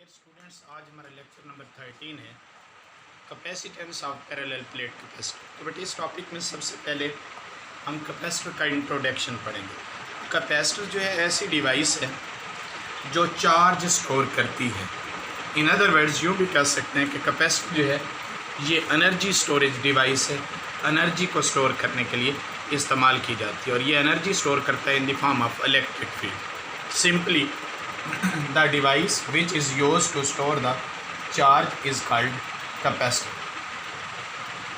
Dear students, आज हमारा lecture number 13 है capacitance of parallel plate capacitor. तो बेटे इस टॉपिक में सबसे पहले हम कैपेसिटर का इंट्रोडक्शन पढ़ेंगे। कैपेसिटर जो है ऐसी डिवाइस है जो चार्ज स्टोर करती है। इन अदर वर्ड्स यूँ भी कह सकते हैं कि कैपेसिटर जो है ये एनर्जी स्टोरेज डिवाइस है, एनर्जी को स्टोर करने के लिए इस्तेमाल की जाती है और ये एनर्जी स्टोर करता है in the form of electric field. Simply the device which is used to store the charge is called capacitor।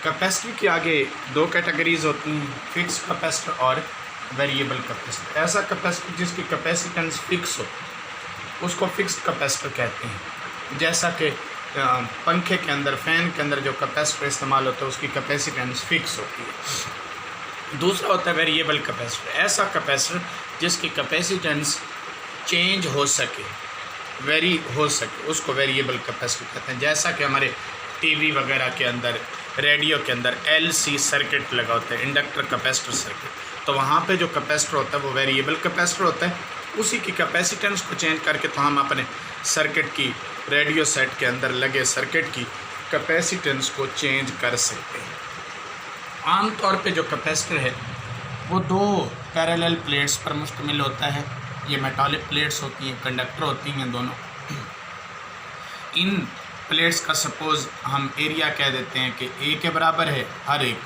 Capacitor के आगे दो कैटेगरीज होती हैं, फिक्स कैपेसिटर और वेरिएबल कैपेसिटर। ऐसा कैपेसिटर जिसकी कैपेसिटेंस फिक्स हो उसको फिक्स्ड कैपेसिटर कहते हैं। जैसा कि पंखे के अंदर, फैन के अंदर जो कैपेसिटर इस्तेमाल होता है उसकी कैपेसिटेंस फिक्स होती है। दूसरा होता है वेरिएबल कैपेसिटर। ऐसा कैपेसिटर जिसकी कैपेसिटेंस चेंज हो सके, वेरी हो सके, उसको वेरिएबल कैपेसिटर कहते हैं। जैसा कि हमारे टीवी वगैरह के अंदर, रेडियो के अंदर एलसी सर्किट लगा होता है, इंडक्टर कैपेसिटर सर्किट, तो वहाँ पे जो कैपेसिटर होता है वो वेरिएबल कैपेसिटर होता है। उसी की कैपेसिटेंस को चेंज करके तो हम अपने सर्किट की, रेडियो सेट के अंदर लगे सर्किट की कैपेसिटेंस को चेंज कर सकते हैं। आमतौर पे जो कैपेसिटर है वो दो पैरेलल प्लेट्स पर मुश्तमिल होता है। ये मेटालिक प्लेट्स होती हैं, कंडक्टर होती हैं दोनों। इन प्लेट्स का सपोज़ हम एरिया कह देते हैं कि ए के बराबर है हर एक,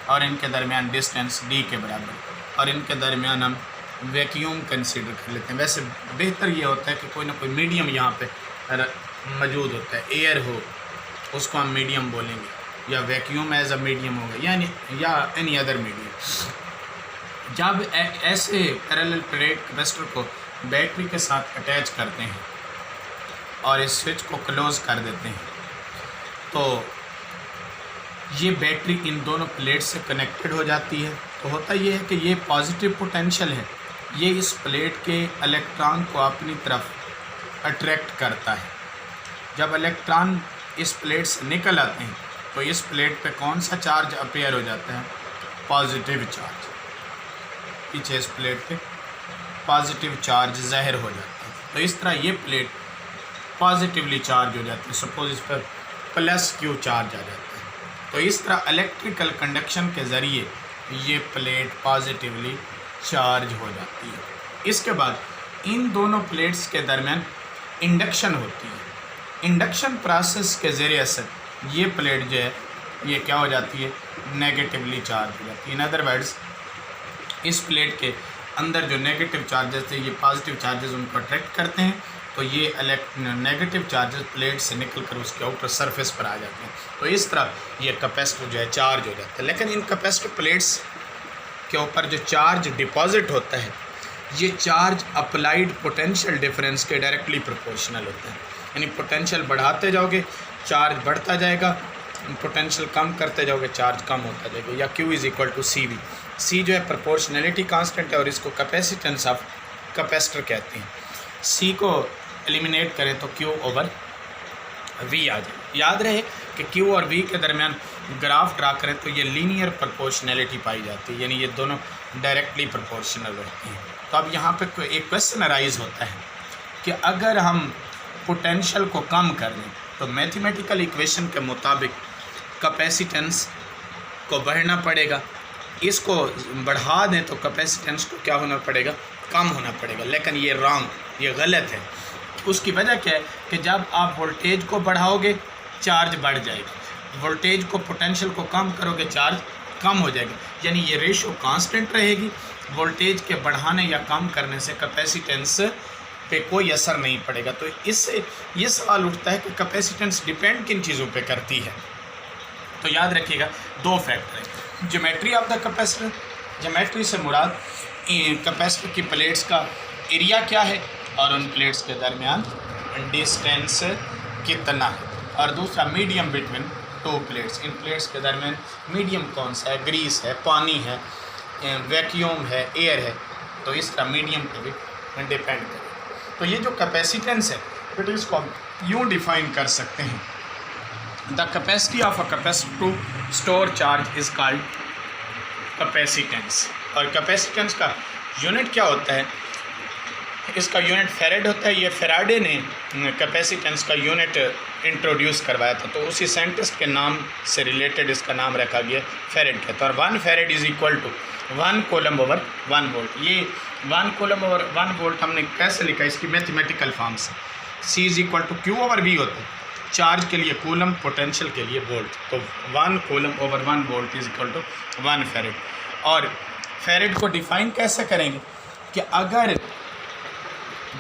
और इनके दरमियान डिस्टेंस डी के बराबर, और इनके दरमियान हम वैक्यूम कंसीडर कर लेते हैं। वैसे बेहतर ये होता है कि कोई ना कोई मीडियम यहाँ पे मौजूद होता है। एयर हो उसको हम मीडियम बोलेंगे, या वैक्यूम एज अ मीडियम होगा, यानी या एनी अदर मीडियम। जब ऐसे पैरेलल प्लेट कैपेसिटर को बैटरी के साथ अटैच करते हैं और इस स्विच को क्लोज़ कर देते हैं तो ये बैटरी इन दोनों प्लेट से कनेक्टेड हो जाती है। तो होता ये है कि ये पॉजिटिव पोटेंशियल है, ये इस प्लेट के इलेक्ट्रॉन को अपनी तरफ अट्रैक्ट करता है। जब इलेक्ट्रॉन इस प्लेट से निकल आते हैं तो इस प्लेट पे कौन सा चार्ज अपीयर हो जाता है? Positive charge. पीछे इस प्लेट पे पॉजिटिव चार्ज ज़ाहिर हो जाता है। तो इस तरह ये प्लेट पॉजिटिवली चार्ज हो जाती है। सपोज इस पर प्लस क्यू चार्ज आ जाता है। तो इस तरह इलेक्ट्रिकल कंडक्शन के ज़रिए ये प्लेट पॉजिटिवली चार्ज हो जाती है। इसके बाद इन दोनों प्लेट्स के दरमियान इंडक्शन होती है। इंडक्शन प्रोसेस के ज़रिए असर ये प्लेट जो है ये क्या हो जाती है? नेगेटिवली चार्ज हो जाती है। इन अदर वर्ड्स इस प्लेट के अंदर जो नेगेटिव चार्जेस थे ये पॉजिटिव चार्जेस उनको अट्रैक्ट करते हैं, तो ये नेगेटिव चार्जेस प्लेट से निकलकर उसके ऊपर सरफेस पर आ जाते हैं। तो इस तरह ये कैपेसिटर जो है चार्ज हो जाता है। लेकिन इन कैपेसिटर प्लेट्स के ऊपर जो चार्ज डिपॉजिट होता है ये चार्ज अप्लाइड पोटेंशियल डिफरेंस के डायरेक्टली प्रोपोर्शनल होता है। यानी पोटेंशियल बढ़ाते जाओगे चार्ज बढ़ता जाएगा, पोटेंशियल कम करते जाओगे चार्ज कम होता जाएगा, या Q = CV। C जो है प्रोपोर्शनैलिटी कांस्टेंट है और इसको कैपेसिटेंस ऑफ कैपेसिटर कहते हैं। C को एलिमिनेट करें तो Q/V आ जाए। याद रहे कि Q और V के दरमियान ग्राफ ड्रा करें तो ये लीनियर प्रोपोर्शनैलिटी पाई जाती है, यानी ये दोनों डायरेक्टली प्रोपोर्शनल होती हैं। तो अब यहाँ पे एक क्वेश्चन अराइज होता है कि अगर हम पोटेंशियल को कम कर दें तो मैथमेटिकल इक्वेशन के मुताबिक कैपेसिटेंस को बढ़ना पड़ेगा, इसको बढ़ा दें तो कैपेसिटेंस को क्या होना पड़ेगा? कम होना पड़ेगा। लेकिन ये रॉन्ग, ये गलत है। उसकी वजह क्या है कि जब आप वोल्टेज को बढ़ाओगे चार्ज बढ़ जाएगा, वोल्टेज को, पोटेंशियल को कम करोगे चार्ज कम हो जाएगा, यानी ये रेशो कांस्टेंट रहेगी। वोल्टेज के बढ़ाने या कम करने से कैपेसिटेंस पे कोई असर नहीं पड़ेगा। तो इससे ये सवाल उठता है कि कैपेसिटेंस डिपेंड किन चीज़ों पे करती है? तो याद रखिएगा दो फैक्टर है। Geometry of the capacitor, geometry से मुराद कैपेसिटर की प्लेट्स का एरिया क्या है और उन प्लेट्स के दरमियान डिस्टेंस कितना है, और दूसरा मीडियम बिटवीन टू प्लेट्स। इन प्लेट्स के दरमियान मीडियम कौन सा है? ग्रीस है, पानी है, वैक्यूम है, एयर है। तो इस तरह मीडियम पे भी डिपेंड करे। तो ये जो कैपेसिटेंस है फिर इसको हम यूँ डिफाइन कर सकते हैं, the capacity of a capacitor to store charge is called capacitance. और कैपेसिटेंस का यूनिट क्या होता है? इसका यूनिट फेरेड होता है। ये फेराडे ने कैपेसिटेंस का यूनिट इंट्रोड्यूस करवाया था, तो उसी साइंटिस्ट के नाम से रिलेटेड इसका नाम रखा गया फेरेड कहता है। और 1 farad is equal to 1 coulomb over 1 volt. ये 1 कूलम ओवर 1 वोल्ट हमने कैसे लिखा, इसकी मैथमेटिकल फॉर्म से C is equal to Q over V होता है, चार्ज के लिए कूलम, पोटेंशियल के लिए वोल्ट। तो 1 coulomb over 1 volt is equal to 1 farad. और फेरेड को डिफाइन कैसे करेंगे कि अगर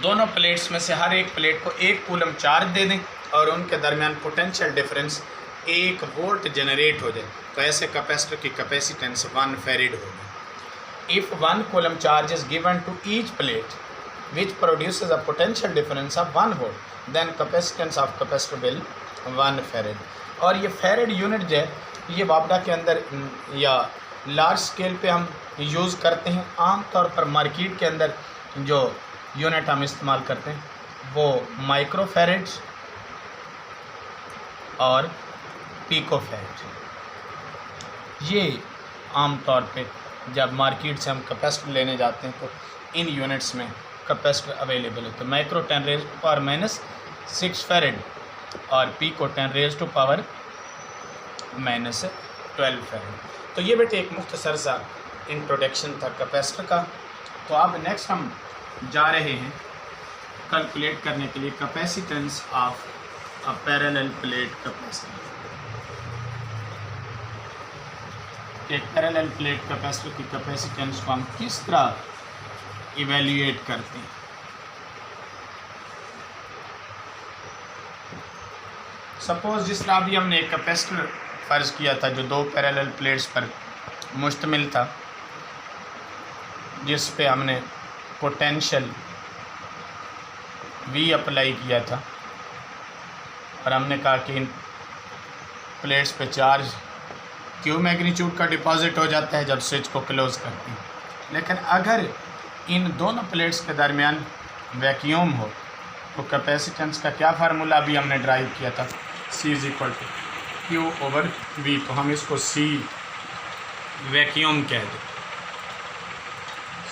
दोनों प्लेट्स में से हर एक प्लेट को 1 कूलम चार्ज दे दें और उनके दरमियान पोटेंशियल डिफरेंस 1 वोल्ट जनरेट हो जाए, तो ऐसे कैपेसिटर की कैपेसिटेंस 1 फेरेड होगी। If 1 coulomb charge is given to each plate which produces a potential difference of 1 volt, then capacitance of capacitor will 1 farad. और ये फेरेड यूनिट जो है ये वापडा के अंदर या लार्ज स्केल पे हम यूज़ करते हैं। आम तौर पर मार्केट के अंदर जो यूनिट हम इस्तेमाल करते हैं वो माइक्रो फेरेड्स और पिको फेरेड, ये आम तौर पे जब मार्केट से हम कैपेसिटर लेने जाते हैं तो इन यूनिट्स में कैपेसिटर अवेलेबल होते हैं। माइक्रो 10 रेज़ टू पावर -6 फेरेड और पिको 10 रेज़ टू पावर -12 फेरेड। तो ये बेटे एक मुख्तसर सा इंट्रोडक्शन था कैपेसिटर का। तो अब नेक्स्ट हम जा रहे हैं कैलकुलेट करने के लिए capacitance of a parallel plate capacitor. एक पैरेलल प्लेट कैपेसिटर की कैपेसिटेंस को हम किस तरह इवेल्युएट करते हैं। सपोज जिस तरह अभी हमने एक कैपेसिटर फ़र्ज़ किया था जो 2 पैरेलल प्लेट्स पर मुश्तमिल था, जिस पे हमने पोटेंशियल V अप्लाई किया था और हमने कहा कि इन प्लेट्स पे चार्ज Q मैग्नीट्यूड का डिपॉजिट हो जाता है जब स्विच को क्लोज़ करते हैं। लेकिन अगर इन दोनों प्लेट्स के दरमियान वैक्यूम हो तो कैपेसिटेंस का क्या फार्मूला भी हमने ड्राइव किया था, C is equal to Q over V। तो हम इसको C वैक्यूम कह दें,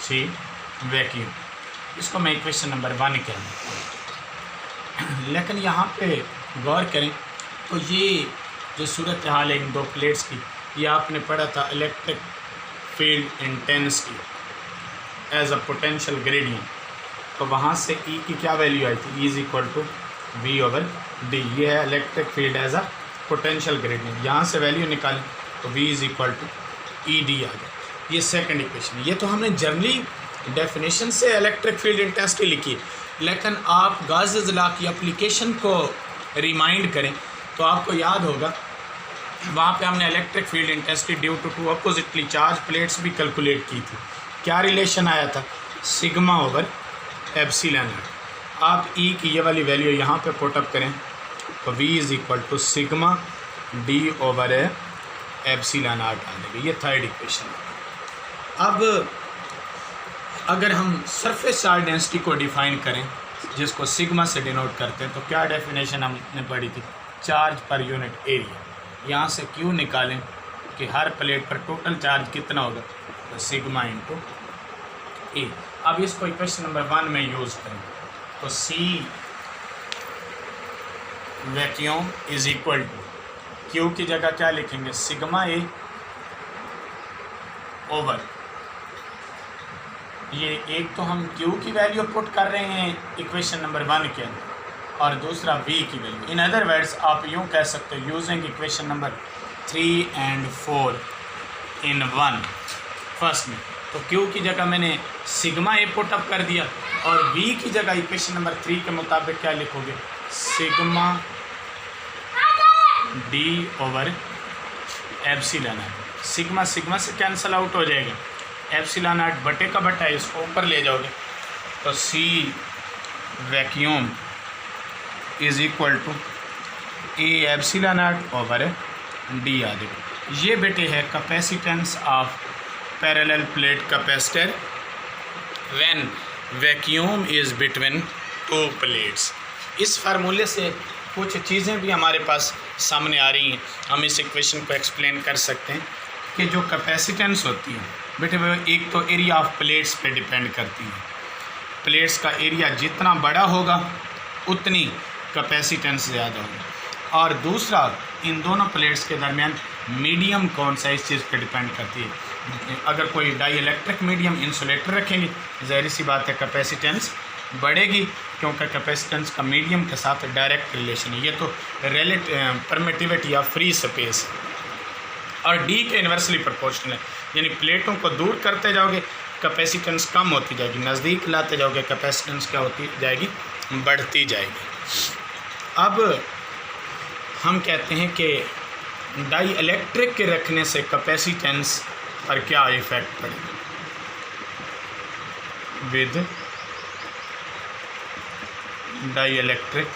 C वैक्यूम, इसको मैं इक्वेशन नंबर 1 कह दूँ। लेकिन यहाँ पे गौर करें तो ये जो सूरत हाल है इन 2 प्लेट्स की, ये आपने पढ़ा था electric field intensity as a potential gradient. तो वहाँ से E की क्या वैल्यू आई थी, E is equal to V over D। ये है electric field as a potential gradient. यहाँ से वैल्यू निकालें तो V is equal to ED आ गया। ये सेकंड इक्वेशन। ये तो हमने जनरली डेफिनेशन से इलेक्ट्रिक फील्ड इंटेंसिटी लिखी, लेकिन आप गाज़ लॉ की एप्लीकेशन को रिमाइंड करें तो आपको याद होगा वहाँ पे हमने electric field intensity due to 2 oppositely charge plates भी कैलकुलेट की थी। क्या रिलेशन आया था, सिग्मा ओवर एप्सिलॉन नॉट। आप E की ये वाली वैल्यू यहाँ पे पुटअप करें तो V is equal to sigma D over epsilon not आ जाएगी। ये थर्ड इक्वेशन। अब अगर हम सरफेस चार्ज डेंसिटी को डिफ़ाइन करें जिसको सिग्मा से डिनोट करते हैं तो क्या डेफिनेशन हमने पढ़ी थी, चार्ज पर यूनिट एरिया। यहाँ से Q निकालें कि हर प्लेट पर टोटल चार्ज कितना होगा, तो सिग्मा इंटू ए। अब इसको इक्वेशन नंबर 1 में यूज़ करें तो C vacuum is equal to Q की जगह क्या लिखेंगे, सिग्मा ए ओवर, ये एक तो हम Q की वैल्यू पुट कर रहे हैं इक्वेशन नंबर 1 के अंदर और दूसरा V की वैल्यू। इन अदर वर्ड्स आप यूँ कह सकते हो using equation number 3 and 4 in 1 first में, तो Q की जगह मैंने सिग्मा ए पुट अप कर दिया और V की जगह इक्वेशन नंबर 3 के मुताबिक क्या लिखोगे, sigma D over epsilon not. Sigma sigma से कैंसिल आउट हो जाएगा, एप्सिलॉन नॉट बटे का बटा है, इसको ऊपर ले जाओगे तो C vacuum is equal to A epsilon not over D आ जाएगा। ये बेटे है capacitance of parallel plate capacitor when vacuum is between 2 plates. इस फार्मूले से कुछ चीज़ें भी हमारे पास सामने आ रही हैं, हम इस इक्वेशन को एक्सप्लेन कर सकते हैं कि जो कैपेसिटेंस होती है बेटे वो एक तो एरिया ऑफ प्लेट्स पे डिपेंड करती है प्लेट्स का एरिया जितना बड़ा होगा उतनी कैपेसिटेंस ज़्यादा होगी। और दूसरा, इन दोनों प्लेट्स के दरमियान मीडियम कौन सा इस चीज़ पे डिपेंड करती है। अगर कोई डाई इलेक्ट्रिक मीडियम इंसुलेटर रखेंगे, ज़ाहिर सी बात है कैपेसिटेंस बढ़ेगी, क्योंकि कैपेसिटेंस का मीडियम के साथ डायरेक्ट रिलेशन है। ये तो परमिटिविटी या फ्री स्पेस और डी के इन्वर्सली प्रोपोर्शनल है, यानी प्लेटों को दूर करते जाओगे कैपेसिटेंस कम होती जाएगी, नज़दीक लाते जाओगे कैपेसिटेंस क्या होती जाएगी, बढ़ती जाएगी। अब हम कहते हैं कि डाई इलेक्ट्रिक के रखने से कैपेसिटेंस पर क्या इफ़ेक्ट पड़ेगा। With dielectric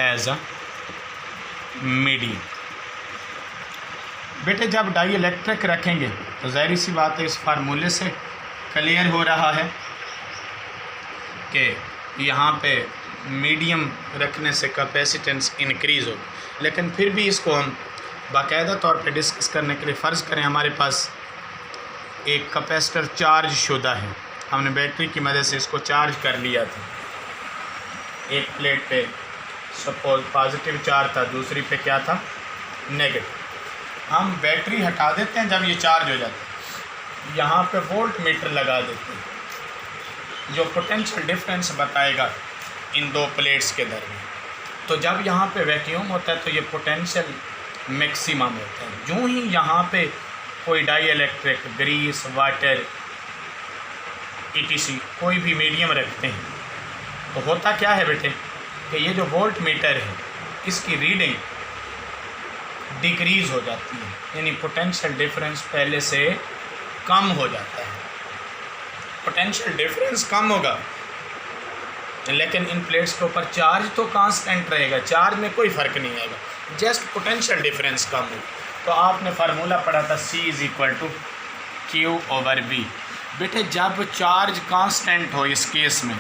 as a medium, बेटे जब डाई इलेक्ट्रिक रखेंगे तो ज़ाहिर सी बात है, इस फार्मूले से क्लियर हो रहा है कि यहाँ पे मीडियम रखने से कैपेसिटेंस इंक्रीज़ हो। लेकिन फिर भी इसको हम बाकायदा तौर पे डिस्कस करने के लिए फ़र्ज़ करें हमारे पास एक कैपेसिटर चार्ज शुदा है, हमने बैटरी की मदद से इसको चार्ज कर लिया था। एक प्लेट पे सपोज पॉजिटिव चार्ज था, दूसरी पे क्या था, नेगेटिव। हम बैटरी हटा देते हैं, जब ये चार्ज हो जाता है यहाँ पे वोल्ट मीटर लगा देते हैं जो पोटेंशियल डिफरेंस बताएगा इन दो प्लेट्स के दरमियान। तो जब यहाँ पे वैक्यूम होता है तो ये पोटेंशियल मैक्सिमम होता है। जो ही यहाँ पे कोई dielectric, grease, water, ETC कोई भी मीडियम रखते हैं तो होता क्या है बेटे कि ये जो वोल्ट मीटर है इसकी रीडिंग डिक्रीज़ हो जाती है, यानी पोटेंशियल डिफरेंस पहले से कम हो जाता है। पोटेंशियल डिफरेंस कम होगा लेकिन इन प्लेट्स के ऊपर चार्ज तो कांस्टेंट रहेगा, चार्ज में कोई फ़र्क नहीं आएगा, जस्ट पोटेंशियल डिफरेंस कम हो। तो आपने फार्मूला पढ़ा था C=Q/V। बेटे जब चार्ज कांस्टेंट हो, इस केस में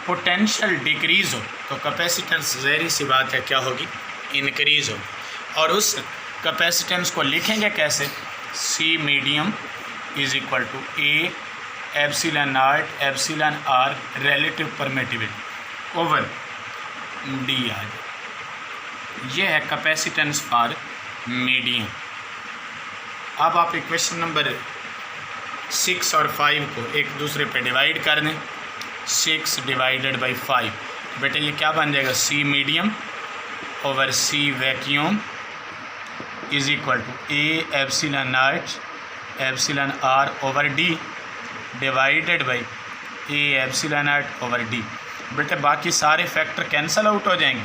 पोटेंशियल डिक्रीज़ हो तो कैपेसिटेंस ज़ाहिर सी बात है क्या होगी, इंक्रीज़ होगी। और उस कैपेसिटेंस को लिखेंगे कैसे, C medium A epsilon not epsilon R relative permittivity over DR। ये है कैपेसिटेंस फॉर मीडियम। अब आप इक्वेशन नंबर 6 और 5 को एक दूसरे पे डिवाइड कर दें। 6 डिवाइडेड बाई 5, बेटे ये क्या बन जाएगा, C medium over C vacuum A epsilon not epsilon R over D divided by A epsilon not over D। बेटे बाकी सारे फैक्टर कैंसल आउट हो जाएंगे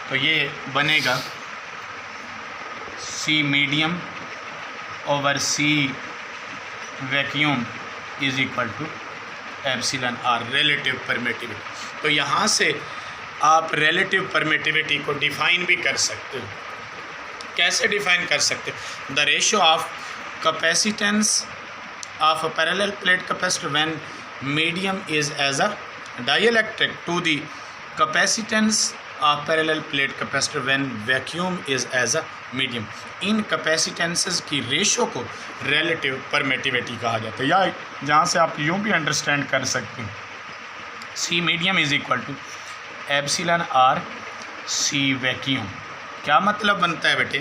तो ये बनेगा C medium over C vacuum epsilon R relative permittivity. तो यहाँ से आप रिलेटिव परमिटिविटी को डिफ़ाइन भी कर सकते हो। कैसे डिफ़ाइन कर सकते हो, the ratio of capacitance of a parallel plate capacitor when medium is as a dielectric to the capacitance of parallel plate capacitor when vacuum is as a medium. इन कैपेसिटेंसेस की रेशो को relative permittivity कहा जाता है, या जहाँ से आप यूँ भी अंडरस्टैंड कर सकते हैं, C medium epsilon R C vacuum. क्या मतलब बनता है बेटे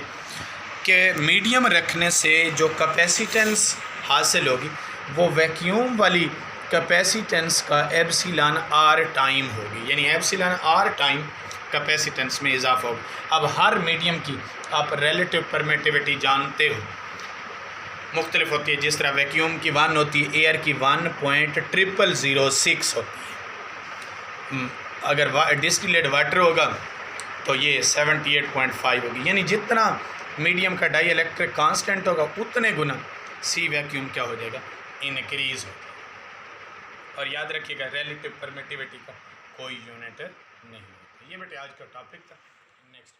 कि मीडियम रखने से जो कैपेसिटेंस हासिल होगी वो वैक्यूम वाली कैपेसिटेंस का एप्सिलॉन R टाइम होगी, यानी एप्सिलॉन R टाइम कैपेसिटेंस में इजाफा होगा। अब हर मीडियम की आप रिलेटिव परमिटिविटी जानते हो, मुख्तलिफ होती है। जिस तरह वैक्यूम की 1 होती है, एयर की 1.0006 होती है। अगर डिस्टिलेट वाटर होगा तो ये 78.5 होगी, यानी जितना मीडियम का डाई इलेक्ट्रिक कांस्टेंट होगा उतने गुना C वैक्यूम क्या हो जाएगा, इनक्रीज़ होगा। और याद रखिएगा रिलेटिव परमिटिविटी का कोई यूनिट नहीं होता। ये बेटे आज का टॉपिक था। नेक्स्ट